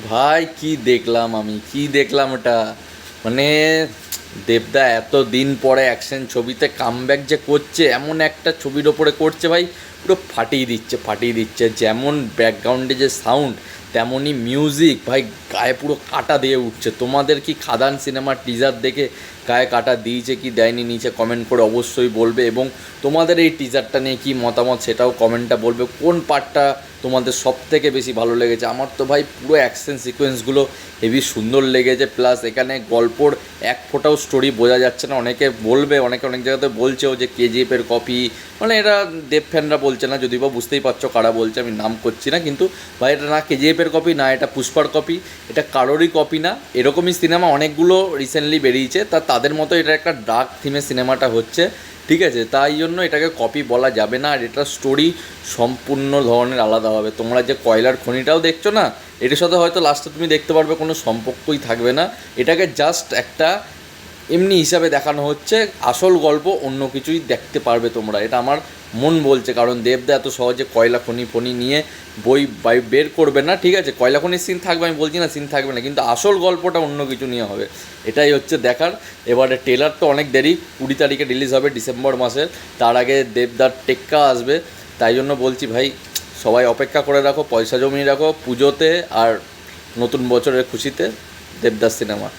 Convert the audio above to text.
ভাই কি দেখলাম, আমি কি দেখলাম ওটা, মানে দেবদা এত দিন পরে অ্যাকশন ছবিতে কামব্যাক যে করছে, এমন একটা ছবির ওপরে করছে ভাই, পুরো ফাটিয়ে দিচ্ছে ফাটিয়ে দিচ্ছে। যেমন ব্যাকগ্রাউন্ডে যে সাউন্ড, তেমনই মিউজিক ভাই, গায়ে পুরো কাটা দিয়ে উঠছে। তোমাদের কি খাদান সিনেমার টিজার দেখে গায়ে কাটা দিয়েছে কি দেয়নি, নিচে কমেন্ট করে অবশ্যই বলবে। এবং তোমাদের এই টিজারটা নিয়ে কী মতামত সেটাও কমেন্টটা বলবে। কোন পার্টটা তোমাদের সব থেকে বেশি ভালো লেগেছে? আমার তো ভাই পুরো অ্যাকশন সিকোয়েন্সগুলো হেভি সুন্দর লেগেছে। প্লাস এখানে গল্পর এক ফোঁটাও স্টোরি বোঝা যাচ্ছে না। অনেকে বলবে, অনেকে অনেক জায়গাতে বলছেও যে কেজিএফের কপি, মানে এরা দেব ফ্যানরা বলছে না, যদিও বা বুঝতেই পারছো কারা বলছে, আমি নাম করছি না। কিন্তু ভাই এটা না কেজিএফের কপি, না এটা পুষ্পার কপি, এটা কারোরই কপি না। এরকমই সিনেমা অনেকগুলো রিসেন্টলি বেরিয়েছে, তাদের মতো এটা একটা ডার্ক থিমে সিনেমাটা হচ্ছে, ঠিক আছে? তাই জন্য এটাকে কপি বলা যাবে না। আর এটার স্টোরি সম্পূর্ণ ধরনের আলাদা হবে। তোমরা যে কয়লার খনিটাও দেখছো না, এটার সাথে হয়তো লাস্টে তুমি দেখতে পারবে কোনো সম্পর্কই থাকবে না। এটাকে জাস্ট একটা এমনি হিসাবে দেখানো হচ্ছে, আসল গল্প অন্য কিছুই দেখতে পারবে তোমরা, এটা আমার মন বলছে। কারণ দেবদা এত সহজে কয়লা খনি ফনি নিয়ে বই বের করবে না, ঠিক আছে? কয়লা খনির সিন থাকবে, আমি বলছি না সিন থাকবে না, কিন্তু আসল গল্পটা অন্য কিছু নিয়ে হবে। এটাই হচ্ছে দেখার। এবারে ট্রেলার তো অনেক দেরি, 20 তারিখে রিলিজ হবে ডিসেম্বর মাসে। তার আগে দেবদার টেক্কা আসবে। তাই জন্য বলছি ভাই, সবাই অপেক্ষা করে রাখো, পয়সা জমিয়ে রাখো পুজোতে আর নতুন বছরের খুশিতে দেবদাস সিনেমা।